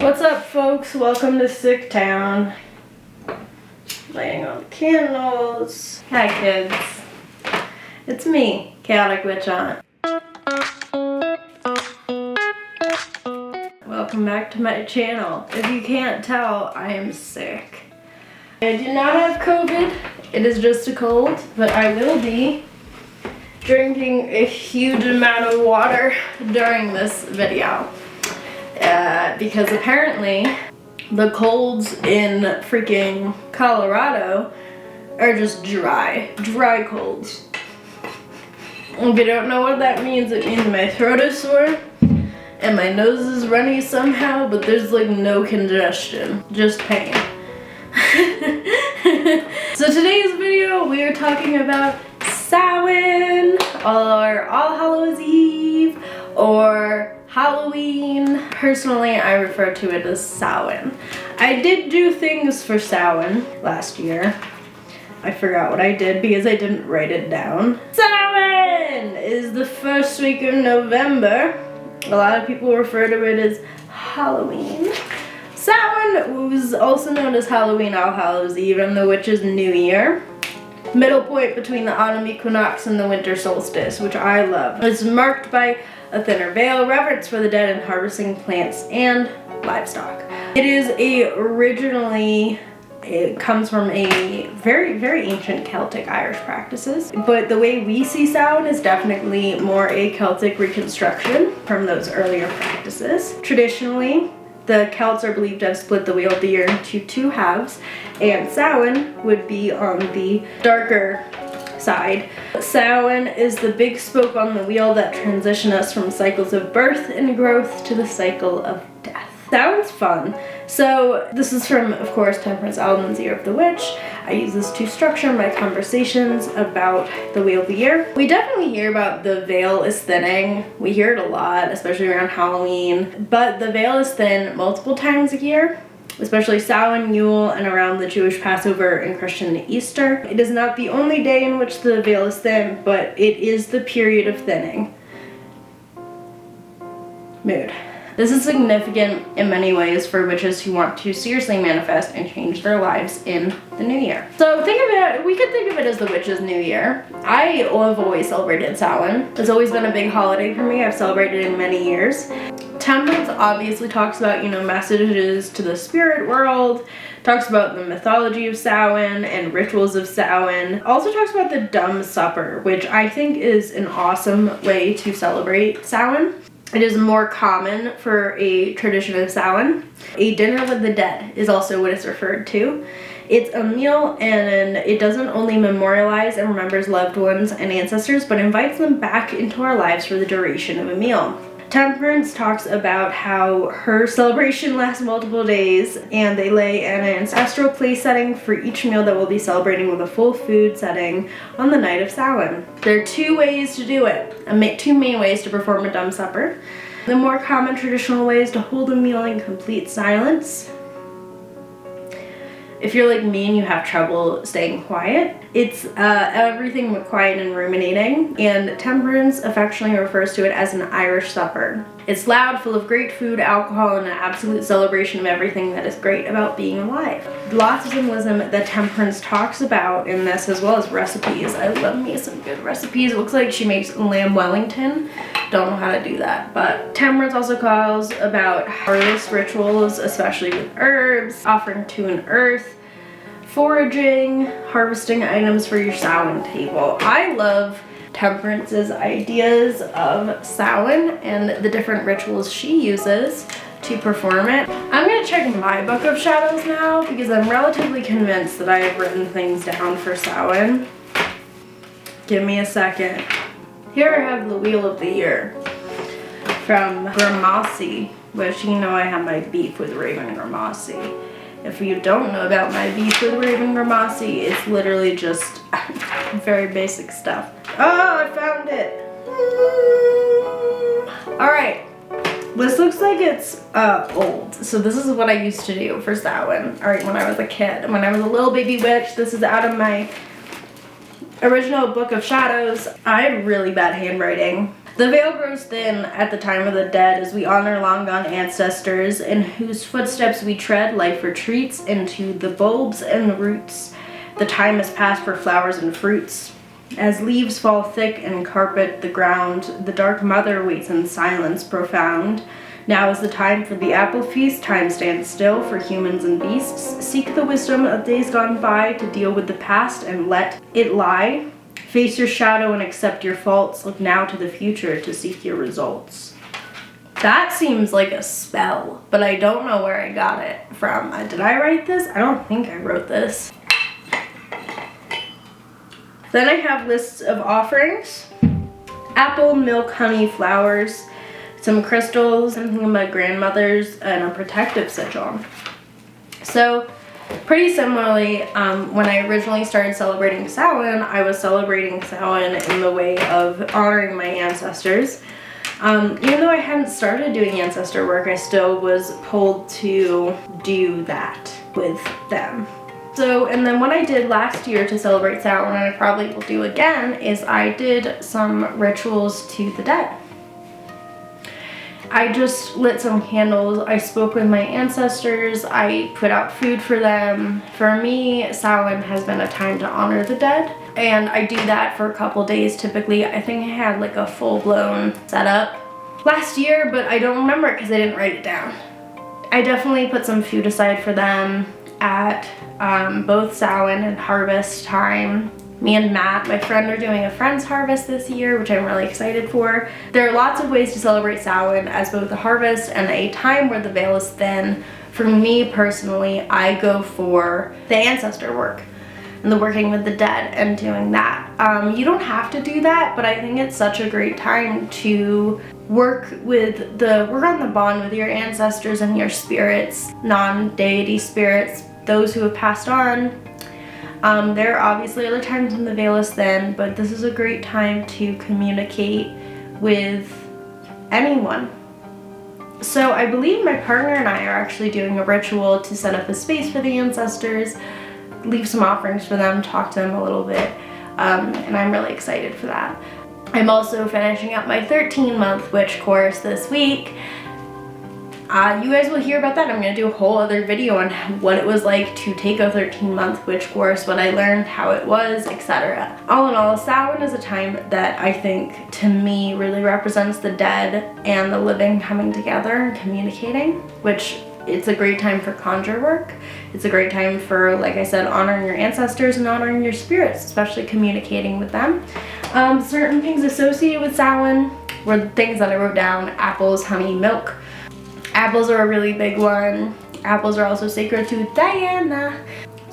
What's up, folks? Welcome to Sick Town. Lighting all the candles. Hi, kids. It's me, Chaotic Witch Aunt. Welcome back to my channel. If you can't tell, I am sick. I do not have COVID. It is just a cold, but I will be drinking a huge amount of water during this video. Because apparently the colds in freaking Colorado are just dry colds. If you don't know what that means, it means my throat is sore and my nose is runny somehow, but there's like no congestion, just pain. So today's video, we are talking about Samhain, or All Hallows Eve, or Halloween. Personally, I refer to it as Samhain. I did do things for Samhain last year. I forgot what I did because I didn't write it down. Samhain is the first week of November. A lot of people refer to it as Halloween. Samhain was also known as Halloween, All Hallows Eve, and the Witch's New Year. Middle point between the autumn equinox and the winter solstice, which I love. It's marked by a thinner veil, reverence for the dead, and harvesting plants and livestock. It comes from a very, very ancient Celtic Irish practices, but the way we see Samhain is definitely more a Celtic reconstruction from those earlier practices. Traditionally, the Celts are believed to have split the wheel of the year into two halves, and Samhain would be on the darker side. Samhain is the big spoke on the wheel that transition us from cycles of birth and growth to the cycle of death. Samhain's fun. So this is from, of course, Temperance Alden's Year of the Witch. I use this to structure my conversations about the Wheel of the Year. We definitely hear about the veil is thinning. We hear it a lot, especially around Halloween. But the veil is thin multiple times a year, especially Samhain, Yule, and around the Jewish Passover and Christian Easter. It is not the only day in which the veil is thin, but it is the period of thinning. Mood. This is significant in many ways for witches who want to seriously manifest and change their lives in the new year. So we could think of it as the witch's new year. I have always celebrated Samhain. It's always been a big holiday for me. I've celebrated it in many years. Temperance obviously talks about, messages to the spirit world, talks about the mythology of Samhain and rituals of Samhain. Also talks about the dumb supper, which I think is an awesome way to celebrate Samhain. It is more common for a tradition of Samhain. A dinner with the dead is also what it's referred to. It's a meal, and it doesn't only memorialize and remembers loved ones and ancestors, but invites them back into our lives for the duration of a meal. Temperance talks about how her celebration lasts multiple days, and they lay an ancestral place setting for each meal that we'll be celebrating with a full food setting on the night of Samhain. There are two ways to do it, two main ways to perform a dumb supper. The more common traditional way is to hold a meal in complete silence. If you're like me and you have trouble staying quiet, it's everything but quiet and ruminating, and Temperance affectionately refers to it as an Irish supper. It's loud, full of great food, alcohol, and an absolute celebration of everything that is great about being alive. Lots of symbolism that Temperance talks about in this, as well as recipes. I love me some good recipes. It looks like she makes lamb Wellington. Don't know how to do that, but Temperance also calls about harvest rituals, especially with herbs, offering to an earth, foraging, harvesting items for your Samhain table. I love Temperance's ideas of Samhain and the different rituals she uses to perform it. I'm gonna check my book of shadows now because I'm relatively convinced that I have written things down for Samhain. Give me a second. Here I have the Wheel of the Year from Gramassi, which I have my beef with Raven Gramassi. If you don't know about my beef with Raven Gramassi, it's literally just very basic stuff. Oh, I found it! Alright, this looks like it's old. So this is what I used to do for Samhain, when I was a kid. When I was a little baby witch, this is out of my Original Book of Shadows. I have really bad handwriting. The veil grows thin at the time of the dead as we honor long gone ancestors in whose footsteps we tread. Life retreats into the bulbs and the roots. The time has passed for flowers and fruits. As leaves fall thick and carpet the ground, the dark mother waits in silence profound. Now is the time for the apple feast. Time stands still for humans and beasts. Seek the wisdom of days gone by to deal with the past and let it lie. Face your shadow and accept your faults. Look now to the future to seek your results. That seems like a spell, but I don't know where I got it from. Did I write this? I don't think I wrote this. Then I have lists of offerings. Apple, milk, honey, flowers, some crystals, something of my grandmother's, and a protective sigil. So, pretty similarly, when I originally started celebrating Samhain, I was celebrating Samhain in the way of honoring my ancestors. Even though I hadn't started doing ancestor work, I still was pulled to do that with them. So, and then what I did last year to celebrate Samhain, and I probably will do again, is I did some rituals to the dead. I just lit some candles, I spoke with my ancestors, I put out food for them. For me, Samhain has been a time to honor the dead, and I do that for a couple days typically. I think I had like a full-blown setup last year, but I don't remember it because I didn't write it down. I definitely put some food aside for them at both Samhain and harvest time. Me and Matt, my friend, are doing a friend's harvest this year, which I'm really excited for. There are lots of ways to celebrate Samhain as both a harvest and a time where the veil is thin. For me personally, I go for the ancestor work and the working with the dead and doing that. You don't have to do that, but I think it's such a great time to work on the bond with your ancestors and your spirits, non-deity spirits, those who have passed on. There are obviously other times when the veil is thin, but this is a great time to communicate with anyone. So I believe my partner and I are actually doing a ritual to set up a space for the ancestors, leave some offerings for them, talk to them a little bit, and I'm really excited for that. I'm also finishing up my 13-month witch course this week. You guys will hear about that. I'm going to do a whole other video on what it was like to take a 13-month witch course, what I learned, how it was, etc. All in all, Samhain is a time that I think, to me, really represents the dead and the living coming together and communicating, which it's a great time for conjure work. It's a great time for, like I said, honoring your ancestors and honoring your spirits, especially communicating with them. Certain things associated with Samhain were the things that I wrote down: apples, honey, milk. Apples are a really big one. Apples are also sacred to Diana.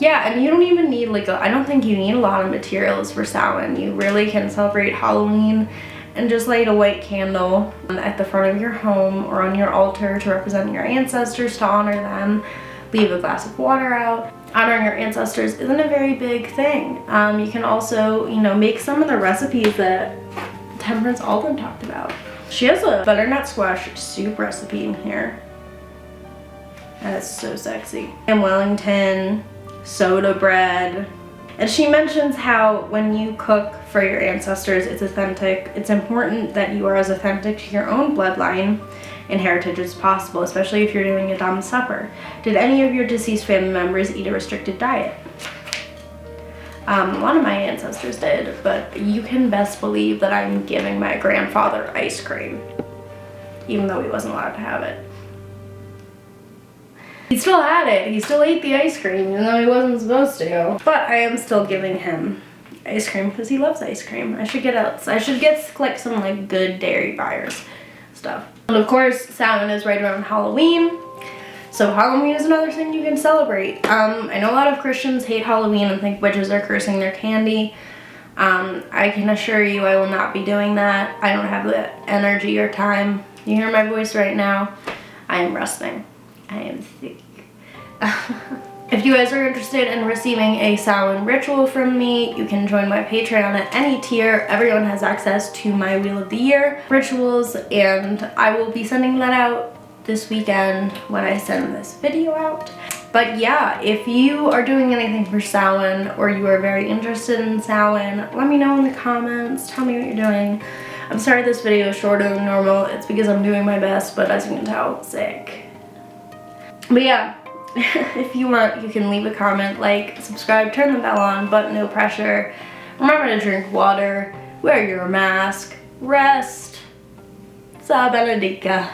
Yeah, and you don't even need I don't think you need a lot of materials for Samhain. You really can celebrate Halloween and just light a white candle at the front of your home or on your altar to represent your ancestors, to honor them. Leave a glass of water out. Honoring your ancestors isn't a very big thing. You can also, make some of the recipes that Temperance Alden talked about. She has a butternut squash soup recipe in here. That's so sexy. And Wellington, soda bread. And she mentions how when you cook for your ancestors, it's authentic. It's important that you are as authentic to your own bloodline and heritage as possible, especially if you're doing a Dhamma supper. Did any of your deceased family members eat a restricted diet? One of my ancestors did, but you can best believe that I'm giving my grandfather ice cream, even though he wasn't allowed to have it. He still had it. He still ate the ice cream, even though he wasn't supposed to. But I am still giving him ice cream because he loves ice cream. I should get some good dairy buyers stuff. And of course, Samhain is right around Halloween. So Halloween is another thing you can celebrate. I know a lot of Christians hate Halloween and think witches are cursing their candy. I can assure you I will not be doing that. I don't have the energy or time. You hear my voice right now? I am resting. I am sick. If you guys are interested in receiving a Samhain ritual from me, you can join my Patreon at any tier. Everyone has access to my Wheel of the Year rituals, and I will be sending that out this weekend when I send this video out. But yeah, if you are doing anything for Samhain or you are very interested in Samhain, let me know in the comments. Tell me what you're doing. I'm sorry this video is shorter than normal. It's because I'm doing my best, but as you can tell, sick. But yeah, if you want, you can leave a comment, like, subscribe, turn the bell on, but no pressure. Remember to drink water, wear your mask, rest. Sa benedica.